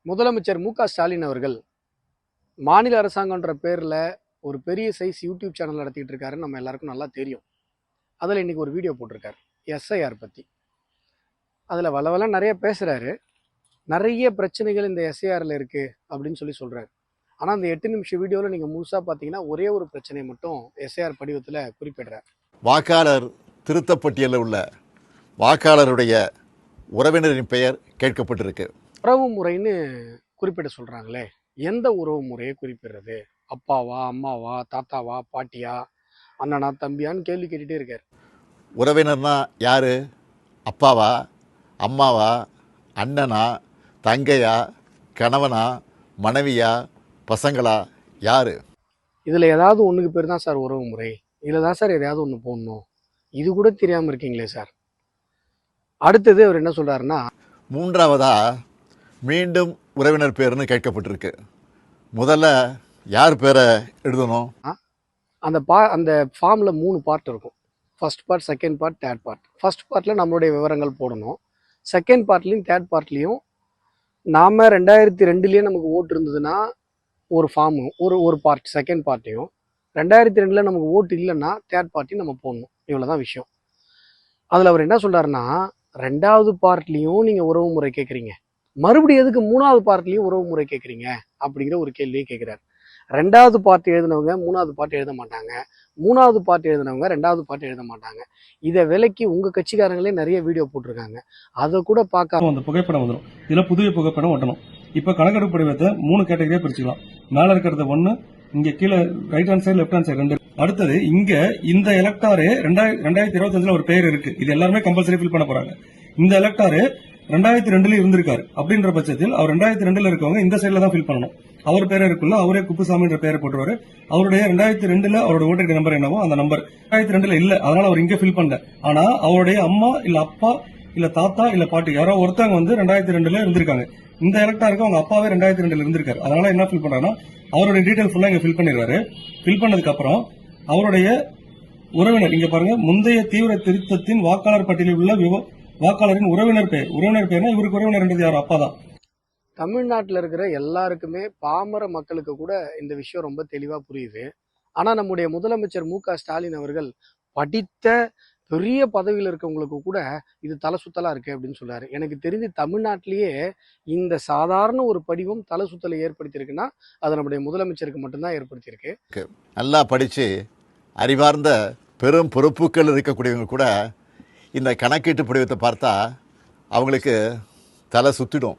முதலமைச்சர் மு.க. ஸ்டாலின் அவர்கள் மாநில அரசாங்கன்ற பேரில் ஒரு பெரிய சைஸ் யூடியூப் சேனல் நடத்திட்டு இருக்காருன்னு நம்ம எல்லாருக்கும் நல்லா தெரியும். அதில் இன்னைக்கு ஒரு வீடியோ போட்டிருக்காரு எஸ்ஐஆர் பற்றி. அதில் வளவல நிறைய பேசுகிறாரு. நிறைய பிரச்சனைகள் இந்த எஸ்ஐஆரில் இருக்குது அப்படின்னு சொல்கிறாரு. ஆனால் அந்த 8 நிமிஷ வீடியோவில் நீங்கள் முழுசாக பார்த்தீங்கன்னா ஒரே ஒரு பிரச்சனையை மட்டும் எஸ்ஐஆர் படிவத்தில் குறிப்பிடுறார். வாக்காளர் திருத்தப்பட்டியலில் உள்ள வாக்காளருடைய உறவினரின் பெயர் கேட்கப்பட்டிருக்கு. உறவு முறைன்னு குறிப்பிட சொல்கிறாங்களே, எந்த உறவு முறையை குறிப்பிடுறது? அப்பாவா, அம்மாவா, தாத்தாவா, பாட்டியா, அண்ணனா, தம்பியான்னு கேள்வி கேட்டுகிட்டே இருக்கார். உறவினர்னா யார்? அப்பாவா, அம்மாவா, அண்ணனா, தங்கையா, கணவனா, மனைவியா, பசங்களா, யார்? இதில் ஏதாவது ஒன்றுக்கு பேர் தான் சார் உறவு முறை. இதில் தான் சார் எதையாவது ஒன்று போடணும். இது கூட தெரியாமல் இருக்கீங்களே சார். அடுத்தது அவர் என்ன சொல்கிறாருன்னா, மூன்றாவதா மீண்டும் உறவினர் பேர்னு கேட்கப்பட்டிருக்கு. முதல்ல யார் பேரை எழுதணும்? அந்த ஃபார்மில் 3 பார்ட் இருக்கும். First part, second part, third part. First பார்ட்டில் நம்மளுடைய விவரங்கள் போடணும். செகண்ட் பார்ட்லேயும் தேர்ட் பார்ட்லேயும் நாம் 2002 நமக்கு ஓட்டு இருந்ததுன்னா ஒரு ஃபார்மு ஒரு பார்ட் செகண்ட் பார்ட்டையும், 2002 நமக்கு ஓட்டு இல்லைன்னா தேர்ட் பார்ட்டியும் நம்ம போடணும். இவ்வளோ தான் விஷயம். அதில் அவர் என்ன சொல்கிறாருன்னா, 2வது பார்ட்லேயும் நீங்கள் உறவு முறை கேட்குறீங்க, மறுபடியும் எதுக்கு 3வது பார்ட்லேயும் உறவு முறை கேட்குறீங்க அப்படிங்கிற ஒரு கேள்வியை கேட்குறாரு. 2வது பார்ட் எழுதினவங்க 3வது பார்ட் எழுத மாட்டாங்க, 3வது பார்ட் எழுதினவங்க 2வது பார்ட் எழுத மாட்டாங்க. இதை விலைக்கு உங்கள் கட்சிக்காரங்களே நிறைய வீடியோ போட்டிருக்காங்க. அதை கூட பார்க்க அந்த புகைப்படம் வந்துடும். இதில் புதிய புகைப்படம் ஒட்டணும். இப்போ கணக்கெடுப்பு படிவத்தை 3 கேட்டகரியாக பிரிச்சுக்கலாம். மேலே இருக்கிறது 1, இங்கே கீழே right hand side left hand side 2. அடுத்தது இங்க இந்த எலக்டாரு 2025 ஒரு பேர் இருக்கு. இது எல்லாருமே கம்பல்சரி ஃபில் பண்ண போறாங்க. இந்த எலக்டாரு 2002 இருந்திருக்காரு. அப்படின்ற பட்சத்தில் அவர் 2002 இருக்கவங்க இந்த சைட்ல தான் ஃபில் பண்ணணும். அவர் பேரை இருக்குல்ல, அவரே குப்புசாமின்ற பேரை போட்டுருவாரு. அவருடைய 2002 அவரோட ஓட்டர் ஐடி நம்பர் என்னவோ அந்த நம்பர் 2002 இல்ல, அதனால அவர் இங்க ஃபில் பண்ணல. ஆனா அவருடைய அம்மா இல்ல அப்பா இல்ல தாத்தா இல்ல பாட்டி யாரோ ஒருத்தவங்க வந்து 2002 இருந்திருக்காங்க. இந்த எலக்டாருக்கு அவங்க அப்பாவே 2002 இருந்திருக்காரு. அதனால என்ன ஃபில் பண்றாங்கன்னா அவருடைய டீடைல் ஃபுல்லா இங்க ஃபில் பண்ணிடுவாரு. ஃபில் பண்ணதுக்கு அப்புறம் அவருடைய உறவினர் இங்க பாருங்க, முந்தைய தீவிர திருத்தத்தின் வாக்காளர் பட்டியலில் உள்ள வாக்காளரின் உறவினர் பேர்னா இவருக்கு உறவினர் யார்? அப்பா தான். தமிழ்நாட்டில் இருக்கிற எல்லாருக்குமே, பாமர மக்களுக்கு கூட இந்த விஷயம் ரொம்ப தெளிவாக புரியுது. ஆனால் நம்முடைய முதலமைச்சர் மு.க.ஸ்டாலின் அவர்கள் படித்த பெரிய பதவியில் இருக்கவங்களுக்கு கூட இது தலை சுத்தலா இருக்கு அப்படின்னு சொல்றாரு. எனக்கு தெரிஞ்சு தமிழ்நாட்டிலேயே இந்த சாதாரண ஒரு படிவம் தலை சுத்தலை ஏற்படுத்தியிருக்குன்னா அது நம்முடைய முதலமைச்சருக்கு மட்டும்தான் ஏற்படுத்தியிருக்கு. நல்லா படித்து அறிவார்ந்த பெரும் பொறுப்புகள் இருக்கக்கூடியவங்க கூட இந்த கணக்கீட்டு படிவத்தை பார்த்தா அவங்களுக்கு தலை சுத்திடும்.